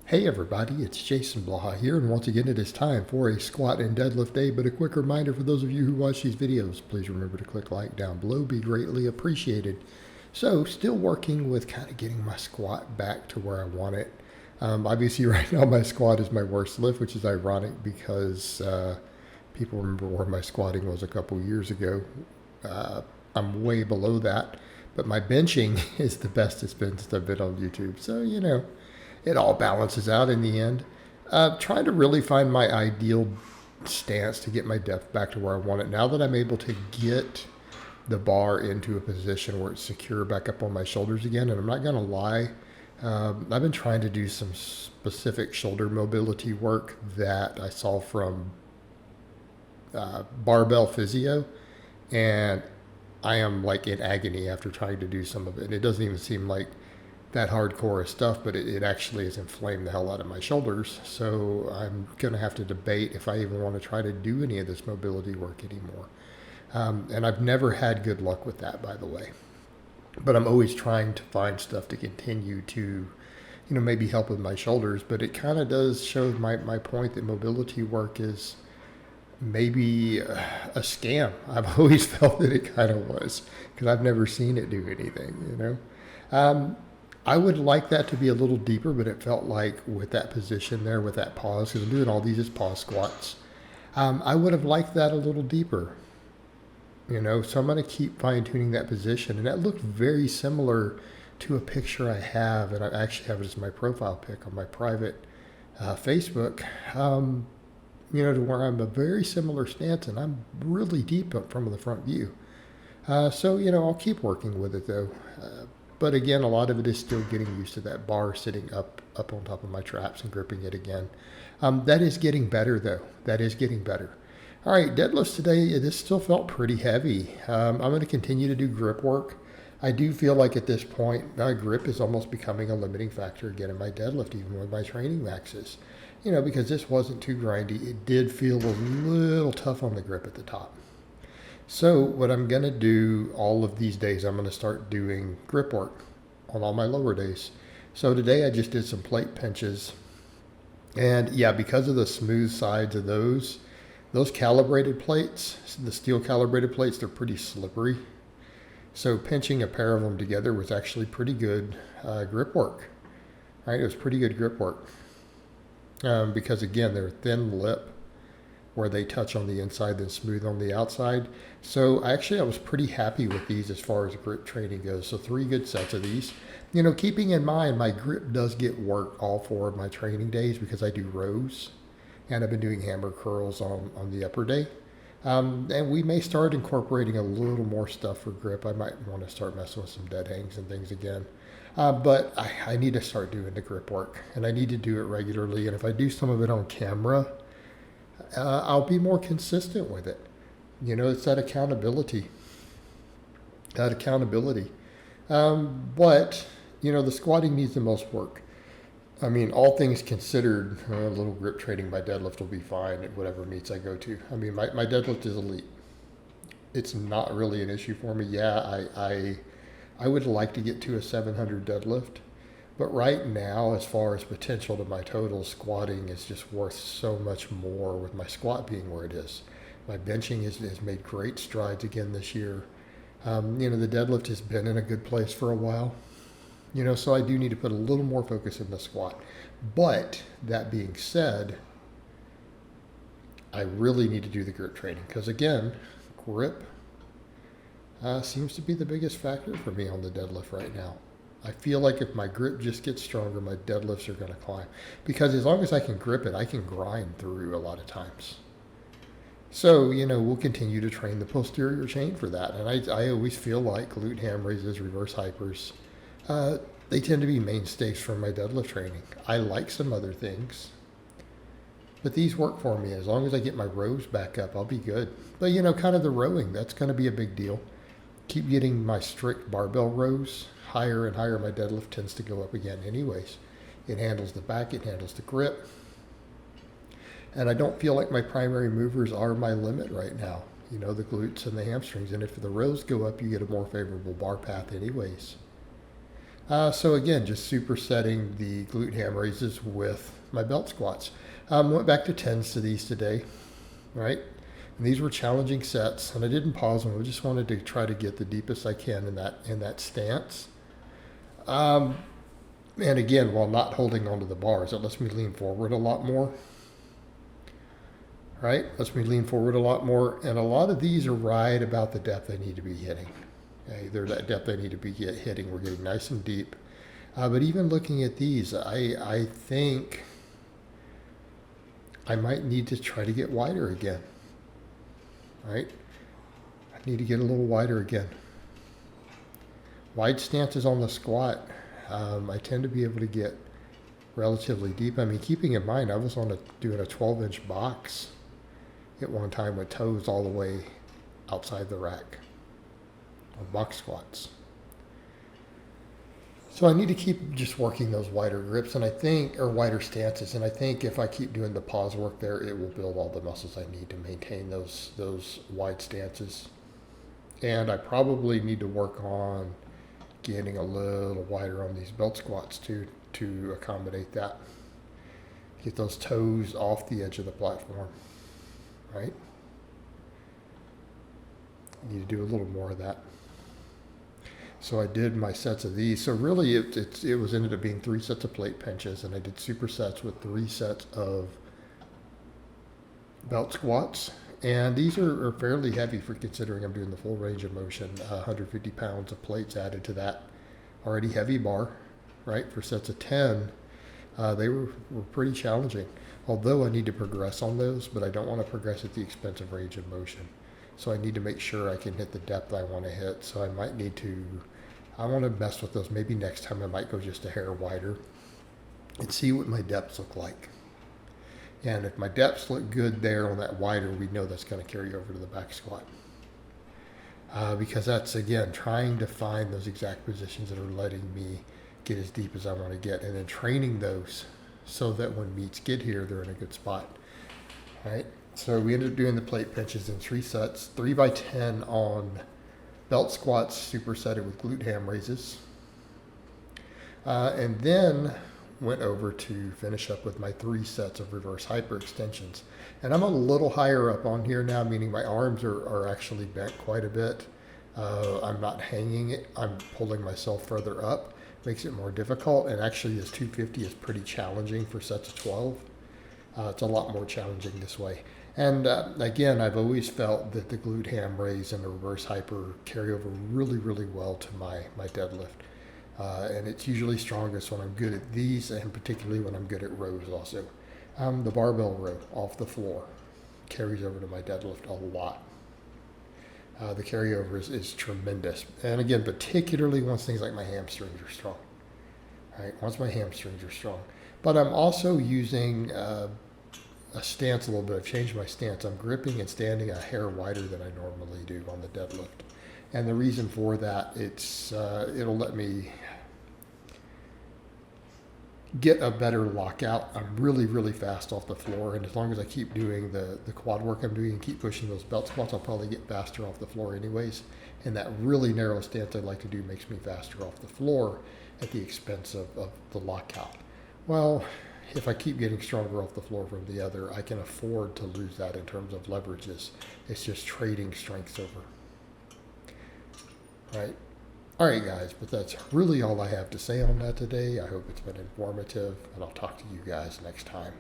Hey everybody, it's Jason Blaha here, and once again it is time for a squat and deadlift day. But a quick reminder for those of you who watch these videos, please remember to click like down below, be greatly appreciated. So, still working with kind of getting my squat back to where I want it. Obviously right now my squat is my worst lift, which is ironic because people remember where my squatting was a couple years ago. I'm way below that, but my benching is the best it's been since I've been on YouTube. So, it all balances out in the end. Trying to really find my ideal stance to get my depth back to where I want it. Now that I'm able to get the bar into a position where it's secure back up on my shoulders again, and I'm not going to lie, I've been trying to do some specific shoulder mobility work that I saw from Barbell Physio, and I am like in agony after trying to do some of it. And it doesn't even seem like that hardcore stuff, but it actually has inflamed the hell out of my shoulders. So I'm going to have to debate if I even want to try to do any of this mobility work anymore. And I've never had good luck with that, by the way. But I'm always trying to find stuff to continue to, maybe help with my shoulders. But it kind of does show my point that mobility work is maybe a scam. I've always felt that it kind of was, because I've never seen it do anything, I would like that to be a little deeper, but it felt like with that position there, with that pause, because I'm doing all these as pause squats, I would have liked that a little deeper, so I'm going to keep fine-tuning that position. And that looked very similar to a picture I have, and I actually have it as my profile pic on my private Facebook, to where I'm a very similar stance, and I'm really deep up from the front view. So, I'll keep working with it, though. But again, a lot of it is still getting used to that bar sitting up on top of my traps and gripping it again. That is getting better, though. That is getting better. All right, deadlifts today, this still felt pretty heavy. I'm going to continue to do grip work. I do feel like at this point, my grip is almost becoming a limiting factor again in my deadlift, even with my training maxes. Because this wasn't too grindy. It did feel a little tough on the grip at the top. So what I'm going to do all of these days, I'm going to start doing grip work on all my lower days. So today I just did some plate pinches. And yeah, because of the smooth sides of those calibrated plates, the steel calibrated plates, they're pretty slippery. So pinching a pair of them together was actually pretty good grip work. Right? It was pretty good grip work. Because again, they're thin lip, where they touch on the inside then smooth on the outside. So actually I was pretty happy with these as far as grip training goes. So 3 good sets of these. Keeping in mind my grip does get work all 4 of my training days because I do rows, and I've been doing hammer curls on the upper day. And we may start incorporating a little more stuff for grip. I might want to start messing with some dead hangs and things again. But I need to start doing the grip work, and I need to do it regularly. And if I do some of it on camera, I'll be more consistent with it. It's that accountability. But, the squatting needs the most work. I mean, all things considered, a little grip training by deadlift will be fine at whatever meets I go to. I mean, my deadlift is elite. It's not really an issue for me. Yeah, I would like to get to a 700 deadlift. But right now, as far as potential to my total, squatting is just worth so much more with my squat being where it is. My benching has made great strides again this year. The deadlift has been in a good place for a while. So I do need to put a little more focus in the squat. But that being said, I really need to do the grip training. Because again, grip seems to be the biggest factor for me on the deadlift right now. I feel like if my grip just gets stronger, my deadlifts are going to climb. Because as long as I can grip it, I can grind through a lot of times. So, we'll continue to train the posterior chain for that. And I always feel like glute ham raises, reverse hypers, they tend to be mainstays for my deadlift training. I like some other things, but these work for me. As long as I get my rows back up, I'll be good. But, kind of the rowing, that's going to be a big deal. Keep getting my strict barbell rows higher and higher. My deadlift tends to go up again anyways. It handles the back, it handles the grip. And I don't feel like my primary movers are my limit right now. The glutes and the hamstrings. And if the rows go up, you get a more favorable bar path anyways. So again, just supersetting the glute ham raises with my belt squats. Went back to 10s to these today, right? And these were challenging sets, and I didn't pause them. I just wanted to try to get the deepest I can in that stance. And again, while not holding onto the bars, it lets me lean forward a lot more. Right? Lets me lean forward a lot more. And a lot of these are right about the depth I need to be hitting. Okay? They're that depth I need to be hitting. We're getting nice and deep. But even looking at these, I think I might need to try to get wider again. Right? I need to get a little wider again. Wide stances on the squat. I tend to be able to get relatively deep. I mean, keeping in mind, I was doing a 12-inch box at one time with toes all the way outside the rack on box squats. So I need to keep just working those wider grips, and I think, or wider stances, and I think if I keep doing the pause work there, it will build all the muscles I need to maintain those wide stances. And I probably need to work on getting a little wider on these belt squats too, to accommodate that. Get those toes off the edge of the platform, right? I need to do a little more of that. So I did my sets of these. So really it was ended up being 3 sets of plate pinches, and I did supersets with 3 sets of belt squats. And these are fairly heavy for considering I'm doing the full range of motion. 150 pounds of plates added to that already heavy bar, right? For sets of 10, they were pretty challenging. Although I need to progress on those, but I don't want to progress at the expense of range of motion. So I need to make sure I can hit the depth I want to hit. So I might need to, I want to mess with those. Maybe next time I might go just a hair wider and see what my depths look like. And if my depths look good there on that wider, we know that's going to carry over to the back squat. Because that's, again, trying to find those exact positions that are letting me get as deep as I want to get, and then training those so that when meets get here, they're in a good spot. All right. So we ended up doing the plate pinches in 3 sets, 3 by 10 on belt squats, supersetted with glute ham raises. And then went over to finish up with my 3 sets of reverse hyperextensions. And I'm a little higher up on here now, meaning my arms are actually bent quite a bit. I'm not hanging it, I'm pulling myself further up. Makes it more difficult, and actually this 250 is pretty challenging for sets of 12. It's a lot more challenging this way. And again, I've always felt that the glute ham raise and the reverse hyper carry over really, really well to my deadlift. And it's usually strongest when I'm good at these, and particularly when I'm good at rows also. The barbell row off the floor carries over to my deadlift a lot. The carryover is tremendous. And again, particularly once things like my hamstrings are strong. Right? Once my hamstrings are strong. But I'm also using a stance a little bit. I've changed my stance. I'm gripping and standing a hair wider than I normally do on the deadlift. And the reason for that, it'll let me get a better lockout. I'm really, really fast off the floor, and as long as I keep doing the quad work I'm doing and keep pushing those belt squats, I'll probably get faster off the floor anyways. And that really narrow stance I like to do makes me faster off the floor at the expense of the lockout. Well, if I keep getting stronger off the floor from the other, I can afford to lose that in terms of leverages. It's just trading strengths over. Right? All right, guys, but that's really all I have to say on that today. I hope it's been informative, and I'll talk to you guys next time.